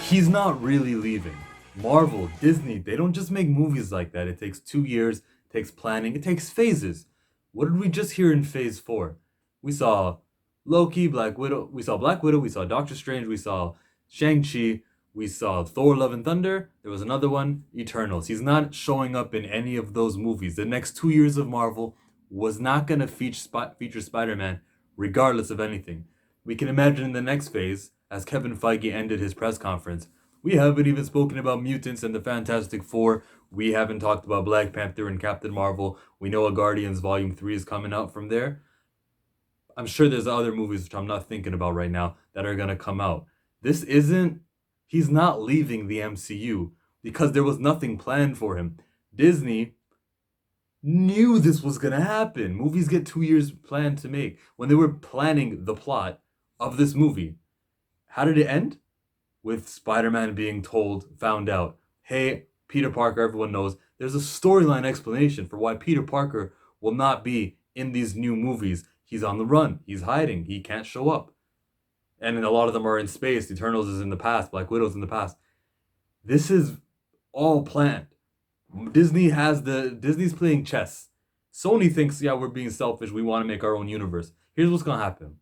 he's not really leaving. Marvel, Disney, they don't just make movies like that. It takes 2 years, it takes planning, it takes phases. What did we just hear in phase four? We saw Loki, Black Widow, we saw Black Widow, we saw Doctor Strange, we saw Shang-Chi, we saw Thor Love and Thunder, there was another one, Eternals. He's not showing up in any of those movies. The next 2 years of Marvel was not going to feature Spider-Man regardless of anything. We can imagine in the next phase, as Kevin Feige ended his press conference, we haven't even spoken about mutants and the Fantastic Four. We haven't talked about Black Panther and Captain Marvel. We know a Guardians Volume 3 is coming out from there. I'm sure there's other movies which I'm not thinking about right now that are going to come out. This isn't, he's not leaving the MCU because there was nothing planned for him. Disney knew this was going to happen. Movies get 2 years planned to make. When they were planning the plot of this movie, how did it end? With Spider-Man being found out, hey, Peter Parker, everyone knows, there's a storyline explanation for why Peter Parker will not be in these new movies. He's on the run. He's hiding. He can't show up. And a lot of them are in space. Eternals is in the past. Black Widow's in the past. This is all planned. Disney's playing chess. Sony thinks, yeah, we're being selfish. We want to make our own universe. Here's what's going to happen.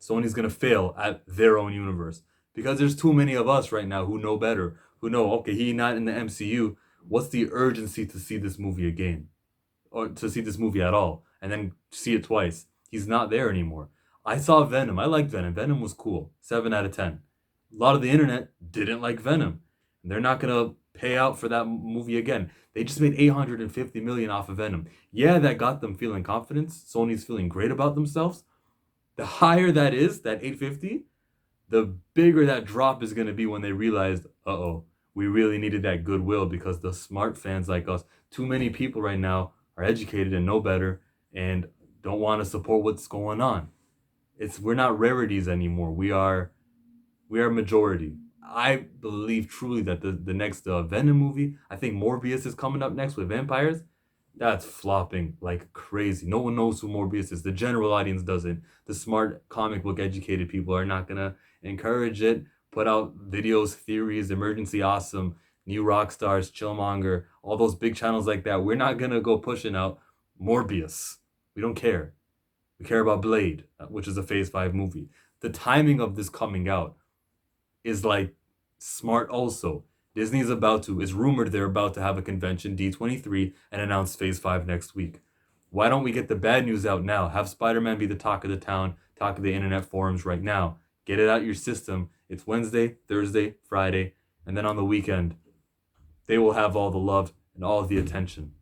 Sony's going to fail at their own universe. Because there's too many of us right now who know better. Who know, okay, he's not in the MCU. What's the urgency to see this movie again? Or to see this movie at all. And then see it twice. He's not there anymore. I saw Venom. I liked Venom. Venom was cool. 7 out of 10. A lot of the internet didn't like Venom. And they're not going to pay out for that movie again. They just made $850 million off of Venom. Yeah, that got them feeling confidence. Sony's feeling great about themselves. The higher that is, that 850, the bigger that drop is going to be when they realized, uh-oh, we really needed that goodwill because the smart fans like us, too many people right now are educated and know better and don't want to support what's going on. We're not rarities anymore. We are majority. I believe truly that the next Venom movie, I think Morbius is coming up next with vampires. That's flopping like crazy. No one knows who Morbius is. The general audience doesn't. The smart comic book educated people are not gonna encourage it. Put out videos, theories, Emergency Awesome, New Rockstars, Chillmonger, all those big channels like that. We're not gonna go pushing out Morbius. We don't care. We care about Blade, which is a Phase 5 movie. The timing of this coming out is like smart also. Disney's it's rumored they're about to have a convention, D23, and announce Phase 5 next week. Why don't we get the bad news out now? Have Spider-Man be the talk of the town, talk of the internet forums right now. Get it out your system. It's Wednesday, Thursday, Friday, and then on the weekend, they will have all the love and all the attention.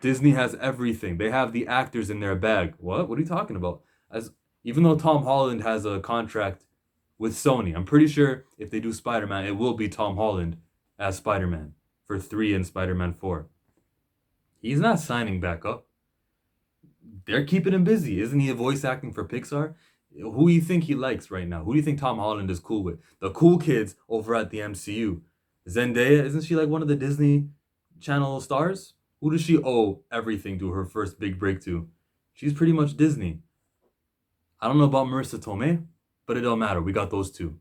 Disney has everything. They have the actors in their bag. What? What are you talking about? Even though Tom Holland has a contract with Sony, I'm pretty sure if they do Spider-Man, it will be Tom Holland as Spider-Man for 3 and Spider-Man 4. He's not signing back up. They're keeping him busy. Isn't he a voice acting for Pixar? Who do you think he likes right now? Who do you think Tom Holland is cool with? The cool kids over at the MCU. Zendaya, isn't she like one of the Disney Channel stars? Who does she owe everything to, her first big break to? She's pretty much Disney. I don't know about Marissa Tomei, but it don't matter. We got those two.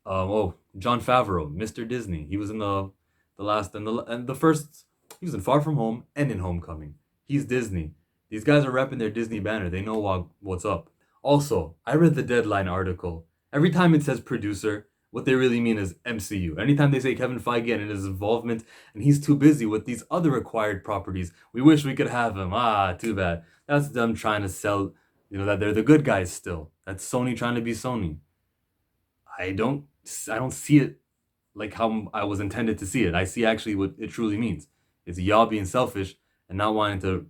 Jon Favreau, Mr. Disney. He was in the last and the first. He was in Far From Home and in Homecoming. He's Disney. These guys are repping their Disney banner. They know what's up. Also, I read the Deadline article. Every time it says producer, what they really mean is MCU. Anytime they say Kevin Feige and his involvement, and he's too busy with these other acquired properties, we wish we could have him. Too bad. That's them trying to sell, that they're the good guys still. That's Sony trying to be Sony. I don't see it like how I was intended to see it. I see actually what it truly means. It's y'all being selfish and not wanting to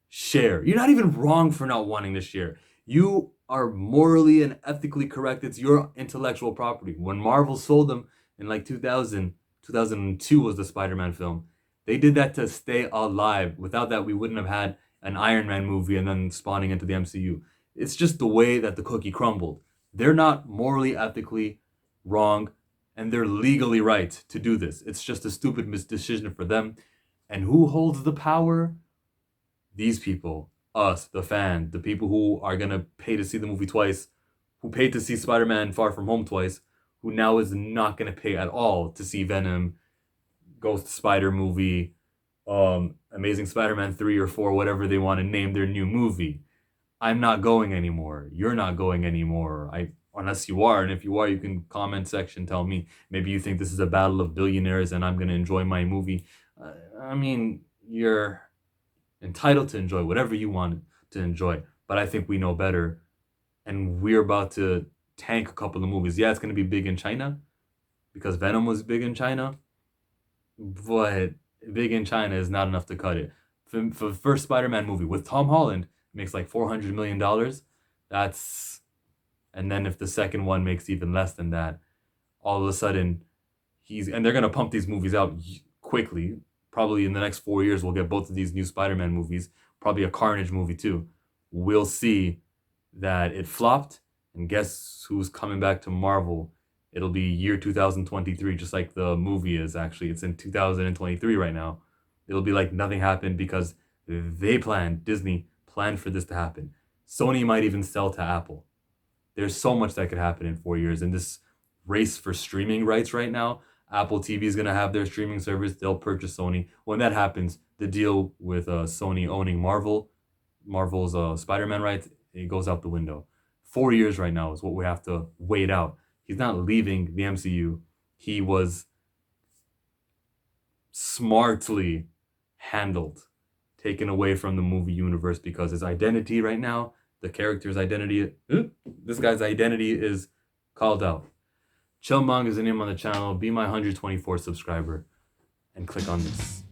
share. You're not even wrong for not wanting to share. You are morally and ethically correct. It's your intellectual property. When Marvel sold them in like 2002 was the Spider-Man film. They did that to stay alive. Without that, we wouldn't have had an Iron Man movie and then spawning into the MCU. It's just the way that the cookie crumbled. They're not morally, ethically wrong, and they're legally right to do this. It's just a stupid decision for them. And who holds the power? These people. Us, the fan, the people who are going to pay to see the movie twice, who paid to see Spider-Man Far From Home twice, who now is not going to pay at all to see Venom, Ghost Spider movie, Amazing Spider-Man 3 or 4, whatever they want to name their new movie. I'm not going anymore. You're not going anymore. Unless you are, and if you are, you can comment section tell me. Maybe you think this is a battle of billionaires and I'm going to enjoy my movie. I mean, you're entitled to enjoy whatever you want to enjoy, but I think we know better, and we're about to tank a couple of movies. Yeah, it's going to be big in China because Venom was big in China, but big in China is not enough to cut it. For the first Spider-Man movie with Tom Holland, it makes like $400 million. That's, and then if the second one makes even less than that, all of a sudden and they're gonna pump these movies out quickly. Probably in the next 4 years, we'll get both of these new Spider-Man movies. Probably a Carnage movie too. We'll see that it flopped, and guess who's coming back to Marvel? It'll be year 2023, just like the movie is actually. It's in 2023 right now. It'll be like nothing happened because Disney planned for this to happen. Sony might even sell to Apple. There's so much that could happen in 4 years. In this race for streaming rights right now, Apple TV is going to have their streaming service. They'll purchase Sony. When that happens, the deal with Sony owning Marvel's Spider-Man rights, it goes out the window. 4 years right now is what we have to wait out. He's not leaving the MCU. He was smartly handled, taken away from the movie universe because his identity right now, the character's identity, this guy's identity is called out. Chillmong is the name on the channel. Be my 124 subscriber and click on this.